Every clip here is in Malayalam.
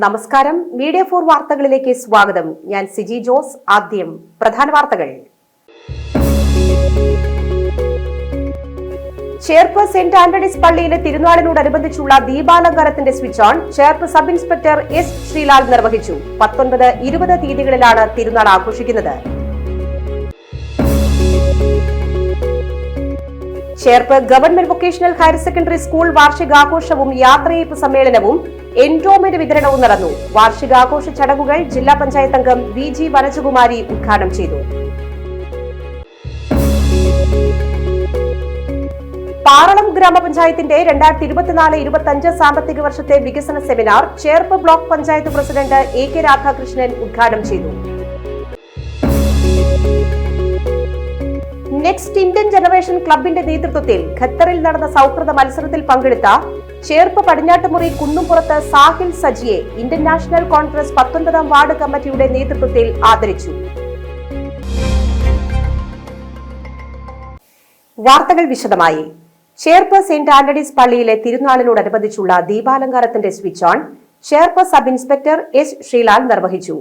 നമസ്കാരം. മീഡിയ 4 വാർത്തകളിലേക്ക് സ്വാഗതം. ഞാൻ സിജി ജോസ്. ആദ്യം പ്രധാന വാർത്തകൾ. ചേർപ്പ് സെന്റ് ആന്റണീസ് പള്ളിയിലെ തിരുനാളിനോടനുബന്ധിച്ചുള്ള ദീപാലങ്കാരത്തിന്റെ switch on Cherpu sub inspector S Sreelal നിർവഹിച്ചു. 19, 20 തീയതികളിലാണ് തിരുനാൾ ആഘോഷിക്കുന്നത്. Cherpu government vocational higher secondary school വാർഷികാഘോഷവും യാത്രയയപ്പ് സമ്മേളനവും എൻഡോമെന്റ് വിതരണവും നടന്നു. വാർഷികാഘോഷ ചടങ്ങുകൾ ജില്ലാ പഞ്ചായത്ത് അംഗം VG വനജകുമാരി ഉദ്ഘാടനം ചെയ്തു. പാറളം ഗ്രാമപഞ്ചായത്തിന്റെ 2024-25 സാമ്പത്തിക വർഷത്തെ വികസന seminar Cherpu block panchayat president AK Radhakrishnan ഉദ്ഘാടനം ചെയ്തു. നെക്സ്റ്റ് ഇന്ത്യൻ ജനറേഷൻ ക്ലബിന്റെ നേതൃത്വത്തിൽ ഖത്തറിൽ നടന്ന സൗഹൃദ മത്സരത്തിൽ പങ്കെടുത്ത ചേർപ്പ് പടിഞ്ഞാട്ടുമുറി കുന്നുംപുറത്ത് സാഹിൽ സജിയെ ഇന്ത്യൻ നാഷണൽ കോൺഗ്രസ് 19ാം വാർഡ് കമ്മിറ്റിയുടെ നേതൃത്വത്തിൽ ആദരിച്ചു. വാർത്തകൾ വിശദമായി. ചേർപ്പ് സെന്റ് ആന്റണീസ് പള്ളിയിലെ തിരുനാളിനോടനുബന്ധിച്ചുള്ള ദീപാലങ്കാരത്തിന്റെ switch on Cherpu sub inspector S Sreelal നിർവഹിച്ചു.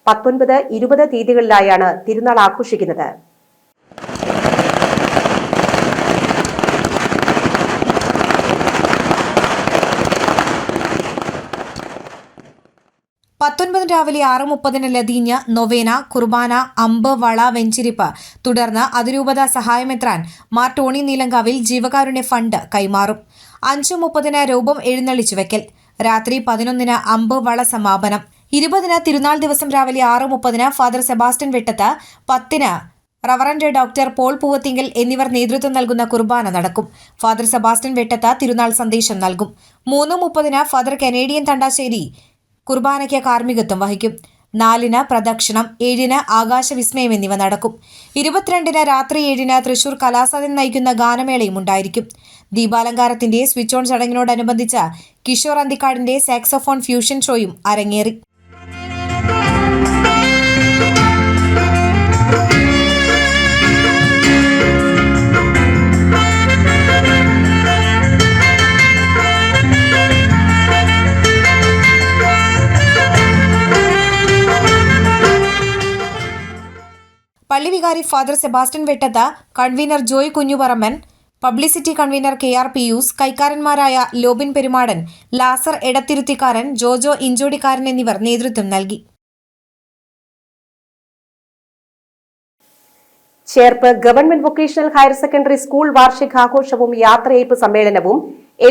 19, 20 തീയതികളിലായാണ് തിരുനാൾ ആഘോഷിക്കുന്നത്. രാവിലെ 6:30 ലതീഞ്ഞ് നൊവേന, കുർബാന, അമ്പ്, വള, വെഞ്ചിരിപ്പ്. തുടർന്ന് അതിരൂപത സഹായമെത്രാൻ മാർ ടോണി നീലങ്കാവിൽ ജീവകാരുണ്യ ഫണ്ട് കൈമാറും. 5:30 രൂപം എഴുന്നള്ളിച്ചു വെക്കൽ. രാത്രി 11 അമ്പ്, വള സമാപനം. 20 തിരുനാൾ ദിവസം രാവിലെ 6:30 father Sebastian Vettath, 10 reverend doctor Paul Poovathinkal എന്നിവർ നേതൃത്വം നൽകുന്ന കുർബാന നടക്കും. ഫാദർ സെബാസ്റ്റ്യൻ വെട്ടത്ത് തിരുനാൾ സന്ദേശം നൽകും. 3:30 ഫാദർ കനേഡിയൻ തണ്ടാശ്ശേരി കുർബാനയ്ക്ക് കാർമ്മികത്വം വഹിക്കും. 4 പ്രദക്ഷിണം, 7 ആകാശവിസ്മയം എന്നിവ നടക്കും. 22 രാത്രി 7 തൃശൂർ കലാസദൻ നയിക്കുന്ന ഗാനമേളയും ഉണ്ടായിരിക്കും. ദീപാലങ്കാരത്തിന്റെ സ്വിച്ച് ഓൺ ചടങ്ങിനോടനുബന്ധിച്ച് കിഷോർ അന്തിക്കാടിന്റെ സാക്സോഫോൺ ഫ്യൂഷൻ ഷോയും അരങ്ങേറി. പള്ളി വികാരി father Sebastian Vettath, convener Joy Kunjuparamban, publicity convener KR Pius, കൈക്കാരന്മാരായ ലോബിൻ പെരുമാടൻ, ലാസർ എടത്തിരുത്തിക്കാരൻ, ജോജോ ഇഞ്ചോടിക്കാരൻ എന്നിവർ നേതൃത്വം നൽകി. Cherpu government vocational higher secondary school വാർഷികാഘോഷവും യാത്രയയപ്പ് സമ്മേളനവും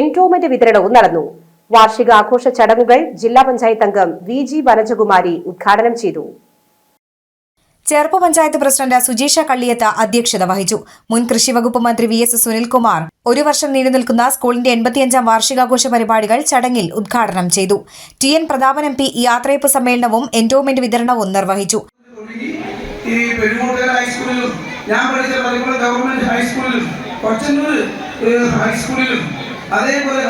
എൻഡോമെന്റ് വിതരണവും നടന്നു. വാർഷികാഘോഷ ചടങ്ങുകൾ ജില്ലാ പഞ്ചായത്ത് അംഗം VG വനജകുമാരി ഉദ്ഘാടനം ചെയ്തു. ചേർപ്പ് പഞ്ചായത്ത് പ്രസിഡന്റ് സുജീഷ കള്ളിയത്ത് അധ്യക്ഷത വഹിച്ചു. മുൻ കൃഷി വകുപ്പ് മന്ത്രി VS സുനിൽകുമാർ 1 വർഷം നീണ്ടുനിൽക്കുന്ന സ്കൂളിന്റെ 85ാം വാർഷികാഘോഷ പരിപാടികൾ ചടങ്ങിൽ ഉദ്ഘാടനം ചെയ്തു. TN പ്രതാപൻ MP യാത്രയയപ്പ് സമ്മേളനവും എൻഡോമെന്റ് വിതരണവും നിർവഹിച്ചു. അതേപോലെ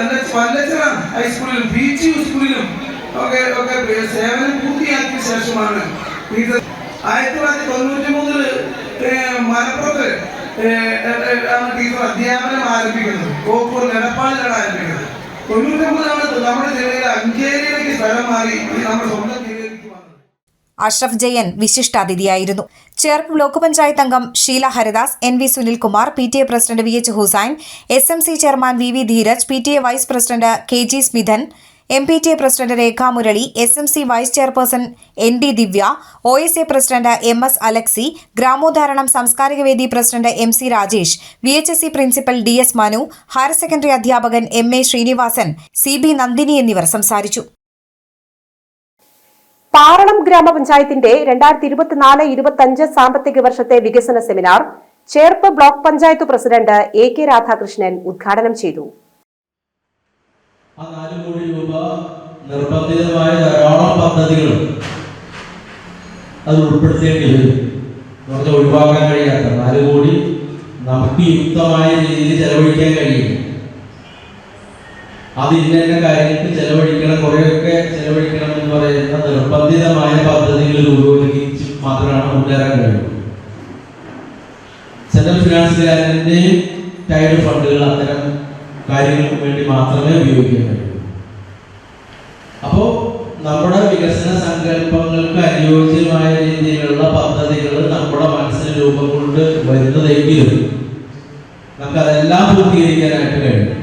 ഹൈസ്കൂളിലും PGU സ്കൂളിലും സേവനം പൂർത്തിയാക്കിയ ശേഷമാണ് 1993 മലപ്പുറത്ത് ടീച്ചർ അധ്യാപനം ആരംഭിക്കുന്നത്. കോപ്പൂർ എടപ്പാളിലാണ് ആരംഭിക്കുന്നത്. 99 നമ്മുടെ ജില്ലയിലെ അഞ്ചേരിയിലേക്ക് സ്ഥലം മാറി നമ്മുടെ സ്വന്തം ജില്ലയിലേക്ക് വന്നത്. അഷ്റഫ് ജയൻ വിശിഷ്ടാതിഥിയായിരുന്നു. ചേർപ്പ് ബ്ലോക്ക് പഞ്ചായത്ത് അംഗം Sheela Haridas, NV Sunilkumar, PTA president VH Hussain, SMC chairman VV Dheeraj, PTA vice president KG Smithan, MPTA president Rekha Murali, SMC vice chairperson ND Divya, OSA president MS Alexi, ഗ്രാമോദ്ധാരണം സാംസ്കാരിക വേദി president MC Rajesh, VHSC principal DS Manu, higher secondary അധ്യാപകൻ MA ശ്രീനിവാസൻ, CB നന്ദിനി എന്നിവർ സംസാരിച്ചു. പാറളം ഗ്രാമപഞ്ചായത്തിന്റെ 2024-25 സാമ്പത്തിക വർഷത്തെ വികസന seminar Cherpu block panchayat president AK Radhakrishnan ഉദ്ഘാടനം ചെയ്തു. ആ 4 കോടി രൂപ നിർബന്ധിതമായ ധാരാളം പദ്ധതികളും അത് ഉൾപ്പെടുത്തേണ്ടി വരും. നമുക്ക് ഒഴിവാക്കാൻ കഴിയാത്ത 4 കോടി നമുക്ക് യുക്തമായ രീതിയിൽ ചെലവഴിക്കാൻ കഴിയും. അത് ഇന്ന കാര്യങ്ങൾക്ക് ചെലവഴിക്കണം, കുറേയൊക്കെ ചെലവഴിക്കണം എന്ന് പറയുന്ന നിർബന്ധിതമായ പദ്ധതികൾ രൂപീകരിച്ച് മാത്രമാണ് മുന്നേറാൻ കഴിയുന്നത്. സെൻട്രൽ ഫിനാൻസ് ഗവൺമെന്റിന്റെയും ടൈഡ് ഫണ്ടുകൾ അത്തരം കാര്യങ്ങൾക്ക് വേണ്ടി മാത്രമേ ഉപയോഗിക്കാൻ കഴിയൂ. അപ്പോൾ നമ്മുടെ വികസന സങ്കല്പങ്ങൾക്ക് അനുയോജ്യമായ രീതിയിലുള്ള പദ്ധതികൾ നമ്മുടെ മനസ്സിന് രൂപം കൊണ്ട് വരുന്നതെങ്കിലും നമുക്കതെല്ലാം പൂർത്തീകരിക്കാനായിട്ട് കഴിയും.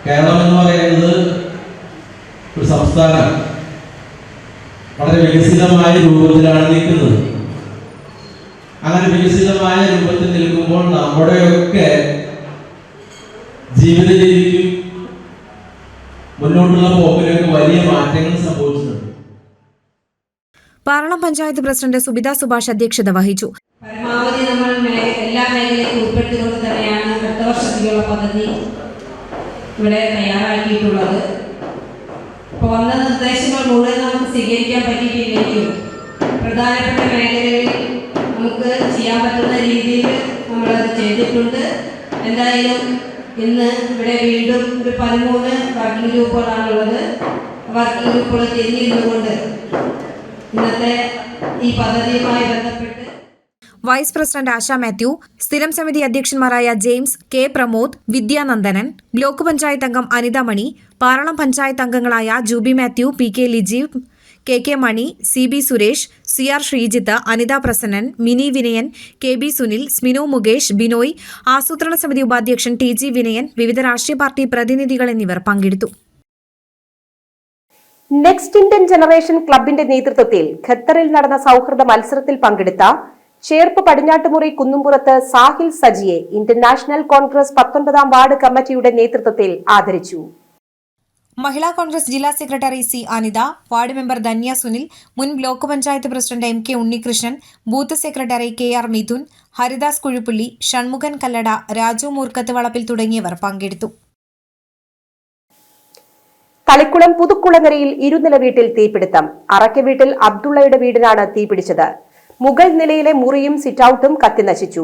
കേരളം എന്ന് പറയുന്നത് ഒരു സംസ്ഥാനം വളരെ വികസിതമായ രൂപത്തിലാണ് നിൽക്കുന്നത്. അങ്ങനെ വികസിതമായ രൂപത്തിൽ നിൽക്കുമ്പോൾ നമ്മുടെയൊക്കെ ജീവിത രീതിക്കും മുന്നോട്ടുള്ള പോക്കിലേക്ക് വലിയ മാറ്റങ്ങൾ സംഭവിച്ചിട്ടുണ്ട്. പാറളം പഞ്ചായത്ത് പ്രസിഡന്റ് സുബിത സുഭാഷ് അധ്യക്ഷത വഹിച്ചു. പരമാവധി നമ്മൾ എല്ലാ മേഖലയിലും ഉൾപ്പെടുത്തിക്കൊണ്ട് തന്നെയാണ് അടുത്ത വർഷത്തേക്കുള്ള പദ്ധതി ഇവിടെ തയ്യാറാക്കിയിട്ടുള്ളത്. അപ്പോൾ വന്ന നിർദ്ദേശങ്ങൾ മുഴുവൻ നമുക്ക് സ്വീകരിക്കാൻ പറ്റിയിട്ടില്ലെങ്കിലും പ്രധാനപ്പെട്ട മേഖലകളിൽ നമുക്ക് ചെയ്യാൻ പറ്റുന്ന രീതിയിൽ നമ്മളത് ചെയ്തിട്ടുണ്ട്. എന്തായാലും ഇന്ന് ഇവിടെ വീണ്ടും ഒരു 13 വർക്കിംഗ് ഗ്രൂപ്പുകളാണുള്ളത്. വർക്കിംഗ് ഗ്രൂപ്പുകൾ തിരിഞ്ഞിരുന്നുകൊണ്ട് ഇന്നത്തെ ഈ പദ്ധതിയുമായി ബന്ധപ്പെട്ട് വൈസ് പ്രസിഡന്റ് ആശ മാത്യു, സ്ഥിരം സമിതി അധ്യക്ഷന്മാരായ ജെയിംസ്, കെ പ്രമോദ്, വിദ്യാനന്ദനൻ, ബ്ലോക്ക് പഞ്ചായത്ത് അംഗം അനിത മണി, പാറളം പഞ്ചായത്ത് അംഗങ്ങളായ Jubi Mathew, P K Lijeev, K K Mani, C B Suresh, C R Sreejith, Anitha Prasannan, Mini Vinayan, K B Sunil, Sminu Mukesh, Binoy, ആസൂത്രണ സമിതി ഉപാധ്യക്ഷൻ ടി ജി വിനയൻ, വിവിധ രാഷ്ട്രീയ പാർട്ടി പ്രതിനിധികൾ എന്നിവർ പങ്കെടുത്തു. നെക്സ്റ്റ് ഇന്ത്യൻ ജനറേഷൻ ക്ലബിന്റെ നേതൃത്വത്തിൽ ഖത്തറിൽ നടന്ന സൗഹൃദ മത്സരത്തിൽ പങ്കെടുത്ത ചേർപ്പ് പടിഞ്ഞാട്ടുമുറി കുന്നുംപുറത്ത് സാഹിൽ സജിയെ ഇന്റർനാഷണൽ കോൺഗ്രസ് 19ാം വാർഡ് കമ്മിറ്റിയുടെ നേതൃത്വത്തിൽ ആദരിച്ചു. മഹിളാ കോൺഗ്രസ് ജില്ലാ secretary C Anitha, ward member Dhanya Sunil, മുൻ block panchayat president M K Unnikrishnan, booth secretary K R Midhun, Haridas Kuzhuppully, Shanmukhan Kallada, Raju Moorkkath Valappil തുടങ്ങിയവർ പങ്കെടുത്തു. തളിക്കുളം പുതുക്കുളങ്ങരയിൽ ഇരുനില വീട്ടിൽ തീപിടുത്തം. അറക്കെ വീട്ടിൽ അബ്ദുള്ളയുടെ വീടിനാണ് തീപിടിച്ചത്. മുകൾ നിലയിലെ മുറിയും സിറ്റൌട്ടും കത്തിനശിച്ചു.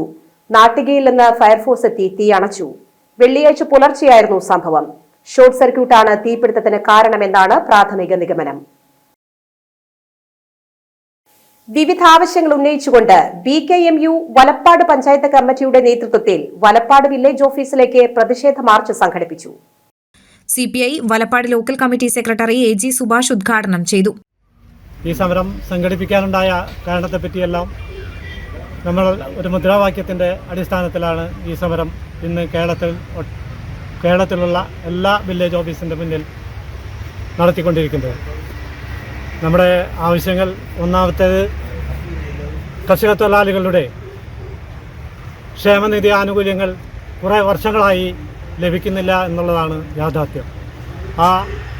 നാട്ടികയിൽ നിന്ന് ഫയർഫോഴ്സ് എത്തി തീയണച്ചു. വെള്ളിയാഴ്ച പുലർച്ചെയായിരുന്നു സംഭവം. ഷോർട്ട് സർക്യൂട്ടാണ് തീപിടുത്തത്തിന് കാരണമെന്നാണ് പ്രാഥമിക നിഗമനം. വിവിധ ആവശ്യങ്ങൾ ഉന്നയിച്ചുകൊണ്ട് BKMU വലപ്പാട് പഞ്ചായത്ത് കമ്മിറ്റിയുടെ നേതൃത്വത്തിൽ വലപ്പാട് വില്ലേജ് ഓഫീസിലേക്ക് പ്രതിഷേധ മാർച്ച് സംഘടിപ്പിച്ചു. CPI Valappad local committee secretary AG Subhash ഉദ്ഘാടനം ചെയ്തു. ഈ സമരം സംഘടിപ്പിക്കാനുണ്ടായ കാരണത്തെപ്പറ്റിയെല്ലാം നമ്മൾ ഒരു മുദ്രാവാക്യത്തിൻ്റെ അടിസ്ഥാനത്തിലാണ് ഈ സമരം ഇന്ന് കേരളത്തിലുള്ള എല്ലാ വില്ലേജ് ഓഫീസിൻ്റെ മുന്നിൽ നടത്തിക്കൊണ്ടിരിക്കുന്നത്. നമ്മുടെ ആവശ്യങ്ങൾ ഒന്നാമത്തേത് കർഷക തൊഴിലാളികളുടെ ക്ഷേമനിധി ആനുകൂല്യങ്ങൾ കുറേ വർഷങ്ങളായി ലഭിക്കുന്നില്ല എന്നുള്ളതാണ് യാഥാർത്ഥ്യം. ആ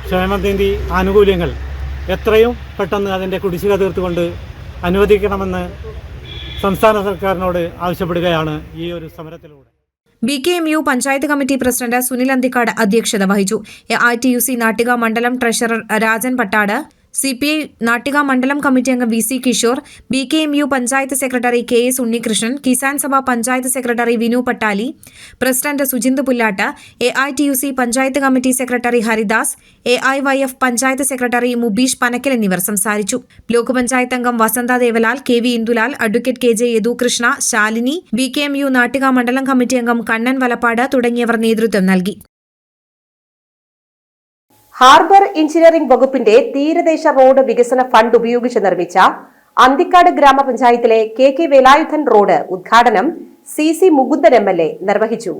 ക്ഷേമനിധി ആനുകൂല്യങ്ങൾ എത്രയും പെട്ടെന്ന് അതിൻ്റെ കുടിശ്ശിക തീർത്തുകൊണ്ട് അനുവദിക്കണമെന്ന് സംസ്ഥാന സർക്കാരിനോട് ആവശ്യപ്പെടുകയാണ് ഈ ഒരു സമരത്തിലൂടെ. BKMU panchayat committee president Sunil Anthikad അധ്യക്ഷത വഹിച്ചു. AITUC നാട്ടിക മണ്ഡലം ട്രഷറർ രാജൻ പട്ടാട്, CPI നാട്ടിക മണ്ഡലം കമ്മിറ്റി അംഗം VC Kishore, BKMU panchayat secretary KS Unnikrishnan, Kisan Sabha panchayat secretary Vinu Pattali, president Sujinth Pullatt, AITUC panchayat committee secretary Haridas, AIYF panchayat secretary Mubeesh Panakkal എന്നിവർ സംസാരിച്ചു. ബ്ലോക്ക് പഞ്ചായത്ത് അംഗം Vasantha Devalal, KV Indulal, advocate KJ Yadukrishna, Shalini, BKMU Nattika മണ്ഡലം കമ്മിറ്റി അംഗം കണ്ണൻ വലപ്പാട് തുടങ്ങിയവർ നേതൃത്വം നൽകി. ഹാർബർ എഞ്ചിനീയറിംഗ് വകുപ്പിന്റെ തീരദേശ റോഡ് വികസന ഫണ്ട് ഉപയോഗിച്ച് നിർമ്മിച്ച അന്തിക്കാട് ഗ്രാമപഞ്ചായത്തിലെ KK വേലായുധൻ റോഡ് ഉദ്ഘാടനം CC മുകുന്ദൻ MLA നിർവഹിച്ചു.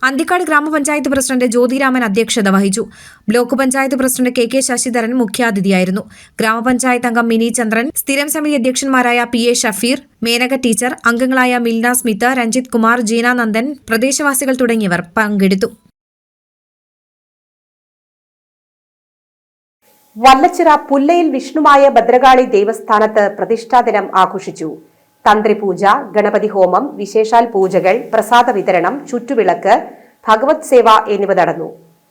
അന്തിക്കാട് ഗ്രാമപഞ്ചായത്ത് പ്രസിഡന്റ് ജ്യോതിരാമൻ അധ്യക്ഷത വഹിച്ചു. Block panchayat president KK Sasidharan മുഖ്യാതിഥിയായിരുന്നു. ഗ്രാമപഞ്ചായത്ത് അംഗം മിനി ചന്ദ്രൻ, സ്ഥിരം സമിതി അധ്യക്ഷന്മാരായ PA ഷഫീർ, മേനക ടീച്ചർ, അംഗങ്ങളായ മിൽന സ്മിത്ത്, രഞ്ജിത് കുമാർ, ജീന നന്ദൻ, പ്രദേശവാസികൾ തുടങ്ങിയവർ പങ്കെടുത്തു. വല്ലച്ചിറ പുല്ലയിൽ വിഷ്ണുമായ ഭദ്രകാളി ദേവസ്ഥാനത്ത് പ്രതിഷ്ഠാദിനം ആഘോഷിച്ചു. തന്ത്രിപൂജ, ഗണപതി ഹോമം, വിശേഷാൽ പൂജകൾ, പ്രസാദ വിതരണം, ചുറ്റുവിളക്ക്, ഭഗവത് സേവ എന്നിവ നടന്നു.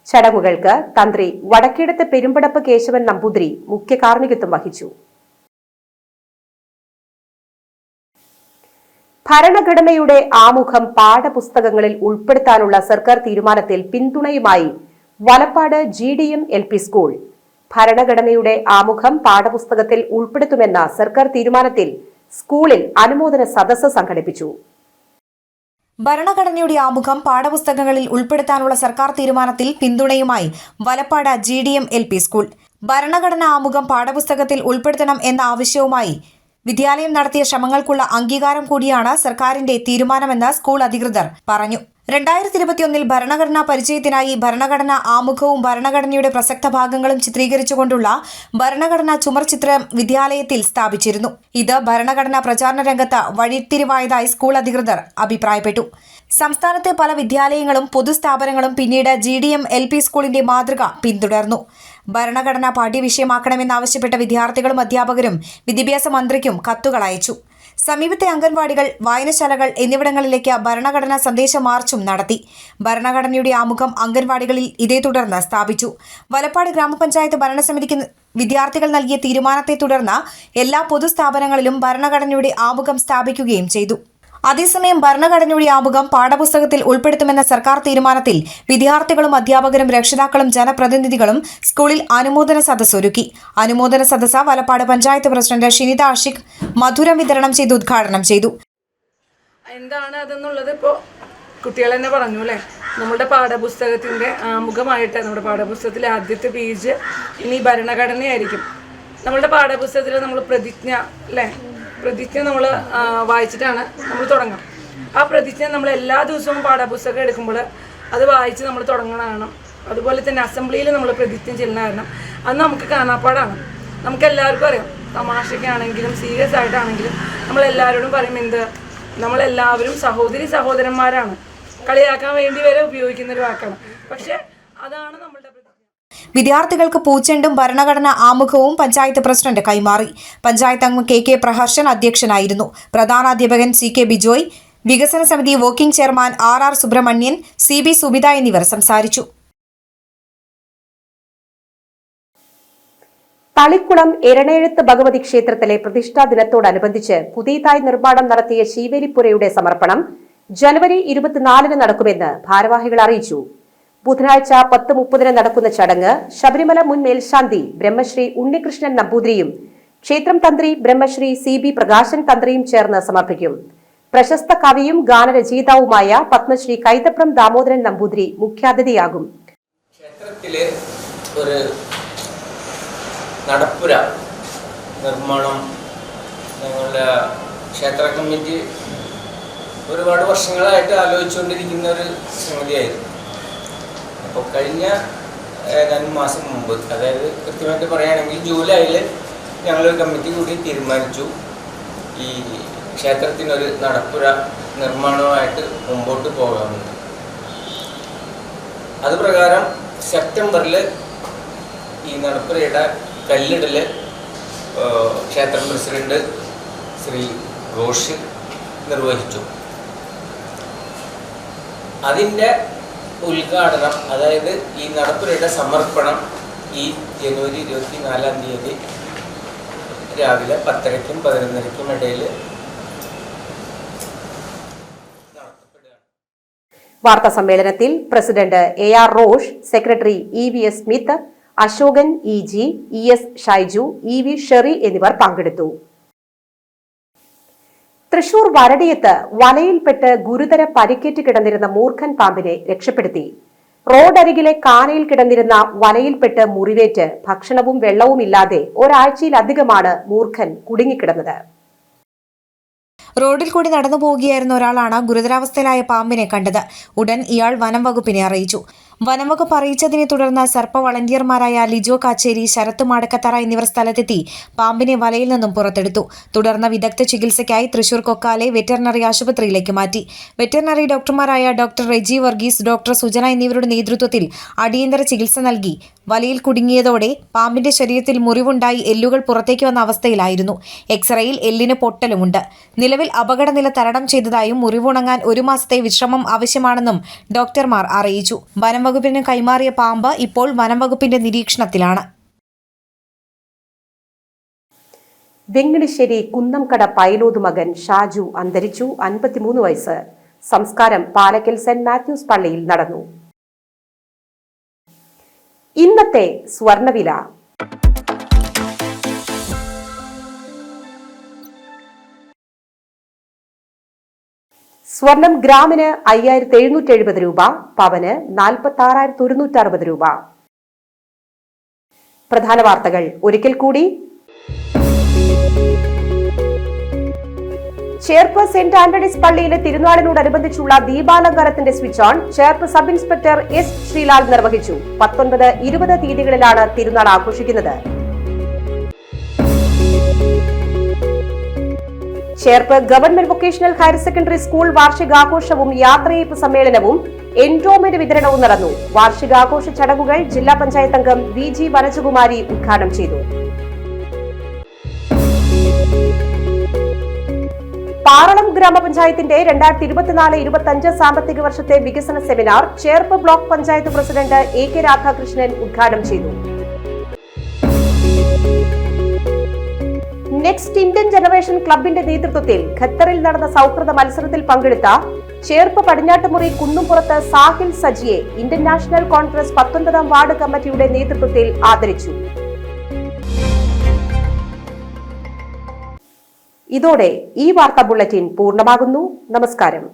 ചടങ്ങുകൾക്ക് തന്ത്രി വടക്കേടത്ത് പെരുമ്പടപ്പ് കേശവൻ നമ്പൂതിരി മുഖ്യ കാർമ്മികത്വം വഹിച്ചു. ഭരണഘടനയുടെ ആമുഖം പാഠപുസ്തകങ്ങളിൽ ഉൾപ്പെടുത്താനുള്ള സർക്കാർ തീരുമാനത്തിൽ പിന്തുണയുമായി വലപ്പാട് GDM LP സ്കൂൾ. ഭരണഘടനയുടെ ആമുഖം പാഠപുസ്തകത്തിൽ ഉൾപ്പെടുത്തുമെന്ന സർക്കാർ തീരുമാനത്തിൽ സ്കൂളിൽ അനുമോദന സദസ്സ് സംഘടിപ്പിച്ചു. ഭരണഘടനയുടെ ആമുഖം പാഠപുസ്തകങ്ങളിൽ ഉൾപ്പെടുത്താനുള്ള സർക്കാർ തീരുമാനത്തിൽ പിന്തുണയുമായി വലപ്പാട് GDM LP സ്കൂൾ. ഭരണഘടനാ ആമുഖം പാഠപുസ്തകത്തിൽ ഉൾപ്പെടുത്തണം എന്ന ആവശ്യവുമായി വിദ്യാലയം നടത്തിയ ശ്രമങ്ങൾക്കുള്ള അംഗീകാരം കൂടിയാണ് സർക്കാരിന്റെ തീരുമാനമെന്ന് സ്കൂൾ അധികൃതർ പറഞ്ഞു. 2021 ഭരണഘടനാ പരിചയത്തിനായി ഭരണഘടനാ ആമുഖവും ഭരണഘടനയുടെ പ്രസക്ത ഭാഗങ്ങളും ചിത്രീകരിച്ചുകൊണ്ടുള്ള ഭരണഘടനാ ചുമർചിത്രം വിദ്യാലയത്തിൽ സ്ഥാപിച്ചിരുന്നു. ഇത് ഭരണഘടനാ പ്രചാരണ രംഗത്ത് വഴിത്തിരിവായതായി സ്കൂൾ അധികൃതർ അഭിപ്രായപ്പെട്ടു. സംസ്ഥാനത്തെ പല വിദ്യാലയങ്ങളും പൊതുസ്ഥാപനങ്ങളും പിന്നീട് GDM LP സ്കൂളിന്റെ മാതൃക പിന്തുടർന്നു. ഭരണഘടന പാഠ്യവിഷയമാക്കണമെന്നാവശ്യപ്പെട്ട വിദ്യാർത്ഥികളും അധ്യാപകരും വിദ്യാഭ്യാസ മന്ത്രിക്കും കത്തുകൾ അയച്ചു. സമീപത്തെ അംഗൻവാടികൾ, വായനശാലകൾ എന്നിവിടങ്ങളിലേക്ക് ഭരണഘടനാ സന്ദേശ മാർച്ചും നടത്തി. ഭരണഘടനയുടെ ആമുഖം അംഗൻവാടികളിൽ ഇതേ തുടർന്ന് സ്ഥാപിച്ചു. വലപ്പാട് ഗ്രാമപഞ്ചായത്ത് ഭരണസമിതിക്ക് വിദ്യാർത്ഥികൾ നൽകിയ തീരുമാനത്തെ തുടർന്ന് എല്ലാ പൊതുസ്ഥാപനങ്ങളിലും ഭരണഘടനയുടെ ആമുഖം സ്ഥാപിക്കുകയും ചെയ്തു. അതേസമയം ഭരണഘടനയുടെ ആമുഖം പാഠപുസ്തകത്തിൽ ഉൾപ്പെടുത്തുമെന്ന സർക്കാർ തീരുമാനത്തിൽ വിദ്യാർത്ഥികളും അധ്യാപകരും രക്ഷിതാക്കളും ജനപ്രതിനിധികളും സ്കൂളിൽ അനുമോദന സദസ്സ് ഒരുക്കി. അനുമോദന സദസ്സ് വലപ്പാട് പഞ്ചായത്ത് പ്രസിഡന്റ് ഷിനിത ആഷിഖ് മധുരം വിതരണം ചെയ്ത് ഉദ്ഘാടനം ചെയ്തു. എന്താണ് അതെന്നുള്ളത് ഇപ്പോൾ കുട്ടികൾ തന്നെ പറഞ്ഞു അല്ലേ. നമ്മുടെ പാഠപുസ്തകത്തിൻ്റെ ആമുഖമായിട്ട് നമ്മുടെ പാഠപുസ്തകത്തിലെ ആദ്യത്തെ പേജ് ഇനി ഭരണഘടനയായിരിക്കും. നമ്മളുടെ പാഠപുസ്തകത്തിൽ നമ്മൾ പ്രതിജ്ഞ അല്ലേ, പ്രതിജ്ഞ നമ്മൾ വായിച്ചിട്ടാണ് നമ്മൾ തുടങ്ങുക. ആ പ്രതിജ്ഞ നമ്മൾ എല്ലാ ദിവസവും പാഠപുസ്തകം എടുക്കുമ്പോൾ അത് വായിച്ച് നമ്മൾ തുടങ്ങണം. അതുപോലെ തന്നെ അസംബ്ലിയിൽ നമ്മൾ പ്രതിജ്ഞ ചെല്ലുന്ന കാരണം അത് നമുക്ക് കാണാപ്പാടാണ്. നമുക്കെല്ലാവർക്കും അറിയാം. തമാശയ്ക്കാണെങ്കിലും സീരിയസ് ആയിട്ടാണെങ്കിലും നമ്മളെല്ലാവരോടും പറയും എന്ത്, നമ്മളെല്ലാവരും സഹോദരി സഹോദരന്മാരാണ്. കളിയാക്കാൻ വേണ്ടി വരെ ഉപയോഗിക്കുന്നൊരു വാക്കാണ്. പക്ഷേ അതാണ് നമ്മളുടെ വിദ്യാർത്ഥികൾക്ക് പൂച്ചെണ്ടും ഭരണഘടനാ ആമുഖവും പഞ്ചായത്ത് പ്രസിഡന്റ് കൈമാറി. പഞ്ചായത്ത് അംഗം KK പ്രഹർഷൻ അധ്യക്ഷനായിരുന്നു. പ്രധാനാധ്യാപകൻ CK ബിജോയ്, വികസന സമിതി working chairman RR Subramanian, CB Subitha എന്നിവർ സംസാരിച്ചു. തളിക്കുളം എരണേഴുത്ത് ഭഗവതി ക്ഷേത്രത്തിലെ പ്രതിഷ്ഠാ ദിനത്തോടനുബന്ധിച്ച് പുതിയതായി നിർമ്മാണം നടത്തിയ ശീവേലിപ്പുരയുടെ സമർപ്പണം ജനുവരി 24 നടക്കുമെന്ന് ഭാരവാഹികൾ അറിയിച്ചു. ബുധനാഴ്ച 10:30 നടക്കുന്ന ചടങ്ങ് ശബരിമല മുൻ മേൽശാന്തി ബ്രഹ്മശ്രീ ഉണ്ണികൃഷ്ണൻ നമ്പൂതിരിയും ക്ഷേത്രം തന്ത്രി ബ്രഹ്മശ്രീ CB പ്രകാശൻ തന്ത്രിയും ചേർന്ന് സമർപ്പിക്കും. പ്രശസ്ത കവിയും ഗാനരചയിതാവുമായ പത്മശ്രീ കൈതപ്രം ദാമോദരൻ നമ്പൂതിരി മുഖ്യാതിഥിയാകും. ക്ഷേത്രത്തിലെ ഒരു നടപ്പുര നിർമ്മാണം ഞങ്ങളുടെ ക്ഷേത്ര കമ്മിറ്റി ഒരുപാട് വർഷങ്ങളായിട്ട് ആലോചിച്ചുകൊണ്ടിരിക്കുന്ന ഒരു സംഗതിയായിരുന്നു. അപ്പോൾ കഴിഞ്ഞ 2 മാസം മുമ്പ്, അതായത് കൃത്യമായിട്ട് പറയുകയാണെങ്കിൽ ജൂലൈയിൽ ഞങ്ങളൊരു കമ്മിറ്റി കൂടി തീരുമാനിച്ചു ഈ ക്ഷേത്രത്തിനൊരു നടപ്പുര നിർമ്മാണവുമായിട്ട് മുമ്പോട്ട് പോകാമെന്ന്. അതുപ്രകാരം സെപ്റ്റംബറിൽ ഈ നടപ്പുരയുടെ കല്ലിടൽ ക്ഷേത്രം പ്രസിഡന്റ് ശ്രീ ഘോഷ് നിർവഹിച്ചു. അതിൻ്റെ ഉദ്ഘാടനം, അതായത് ഈ നടപ്പുരയുടെ സമർപ്പണം ഈ ജനുവരി 24 രാവിലെ 10:30-ക്കും 11:30-ക്കും ഇടയിൽ നടത്തപ്പെടുകയാണ്. വാർത്താ സമ്മേളനത്തിൽ president AR Rosh, secretary EVS Smith, Ashokan EG, ES Shaiju, EV Sherry എന്നിവർ പങ്കെടുത്തു. തൃശൂർ വരടിയത്ത് വലയിൽപ്പെട്ട് ഗുരുതര പരിക്കേറ്റ് കിടന്നിരുന്ന മൂർഖൻ പാമ്പിനെ രക്ഷപ്പെടുത്തി. റോഡരികിലെ കാനയിൽ കിടന്നിരുന്ന വലയിൽപ്പെട്ട് മുറിവേറ്റ് ഭക്ഷണവും വെള്ളവും ഇല്ലാതെ ഒരാഴ്ചയിലധികമാണ് മൂർഖൻ കുടുങ്ങിക്കിടന്നത്. റോഡിൽ കൂടി നടന്നു പോവുകയായിരുന്ന ഒരാളാണ് ഗുരുതരാവസ്ഥയിലായ പാമ്പിനെ കണ്ടത്. ഉടൻ ഇയാൾ വനം വകുപ്പിനെ അറിയിച്ചു. വനം വകുപ്പ് അറിയിച്ചതിനെ തുടർന്ന് സർപ്പ വളണ്ടിയർമാരായ ലിജോ കാച്ചേരി, ശരത്ത് മാടക്കത്തറ എന്നിവർ സ്ഥലത്തെത്തി പാമ്പിനെ വലയിൽ നിന്നും പുറത്തെടുത്തു. തുടർന്ന് വിദഗ്ധ ചികിത്സയ്ക്കായി തൃശൂർ കൊക്കാലെ വെറ്ററിനറി ആശുപത്രിയിലേക്ക് മാറ്റി. വെറ്ററിനറി ഡോക്ടർമാരായ ഡോക്ടർ റെജി വർഗീസ്, ഡോക്ടർ സുജന എന്നിവരുടെ നേതൃത്വത്തിൽ അടിയന്തര ചികിത്സ നൽകി. വലയിൽ കുടുങ്ങിയതോടെ പാമ്പിന്റെ ശരീരത്തിൽ മുറിവുണ്ടായി എല്ലുകൾ പുറത്തേക്ക് വന്ന അവസ്ഥയിലായിരുന്നു. എക്സ്റേയിൽ എല്ലിന് പൊട്ടലുമുണ്ട്. നിലവിൽ അപകടനില തരണം ചെയ്തതായും മുറിവുണങ്ങാൻ 1 മാസത്തെ വിശ്രമം ആവശ്യമാണെന്നും ഡോക്ടർമാർ അറിയിച്ചു. വനം വകുപ്പിന് കൈമാറിയ പാമ്പ് ഇപ്പോൾ വനം വകുപ്പിന്റെ നിരീക്ഷണത്തിലാണ്. വെങ്ങണിശ്ശേരി കുന്നംകട പൈലോത് മകൻ ഷാജു അന്തരിച്ചു. 53 വയസ്സ്. സംസ്കാരം പാലക്കൽ സെന്റ് മാത്യൂസ് പള്ളിയിൽ നടന്നു. ഇന്നത്തെ സ്വർണവില. സ്വർണം ഗ്രാമിന് 5770 രൂപ, പവന് 46,160 രൂപ. പ്രധാന വാർത്തകൾ ഒരിക്കൽ കൂടി. ചേർപ്പ് സെന്റ് ആന്റണീസ് പള്ളിയിലെ തിരുനാളിനോടനുബന്ധിച്ചുള്ള ദീപാലങ്കാരത്തിന്റെ switch on Cherpu sub inspector S Sreelal നിർവഹിച്ചു. 19, 20 തീയതികളിലാണ് തിരുനാൾ ആഘോഷിക്കുന്നത്. Cherpu government vocational higher secondary school വാർഷികാഘോഷവും യാത്രയയപ്പ് സമ്മേളനവും എൻഡോമെന്റ് വിതരണവും നടന്നു. വാർഷികാഘോഷ ചടങ്ങുകൾ ജില്ലാ പഞ്ചായത്ത് അംഗം VG വനജകുമാരി ഉദ്ഘാടനം ചെയ്തു. പാറളം ഗ്രാമപഞ്ചായത്തിന്റെ 2024-25 സാമ്പത്തിക വർഷത്തെ വികസന seminar Cherpu block panchayat president AK Radhakrishnan ഉദ്ഘാടനം ചെയ്തു. നെക്സ്റ്റ് ഇന്ത്യൻ ജനറേഷൻ ക്ലബിന്റെ നേതൃത്വത്തിൽ ഖത്തറിൽ നടന്ന സൗഹൃദ മത്സരത്തിൽ പങ്കെടുത്ത ചേർപ്പ് പടിഞ്ഞാട്ടുമുറി കുന്നുംപുറത്ത് സാഹിൽ സജിയെ ഇന്ത്യൻ നാഷണൽ കോൺഗ്രസ് 19ാം വാർഡ് കമ്മിറ്റിയുടെ നേതൃത്വത്തിൽ ആദരിച്ചു. ഇതോടെ ഈ വാർത്താ ബുള്ളറ്റിൻ പൂർണ്ണമാകുന്നു. നമസ്കാരം.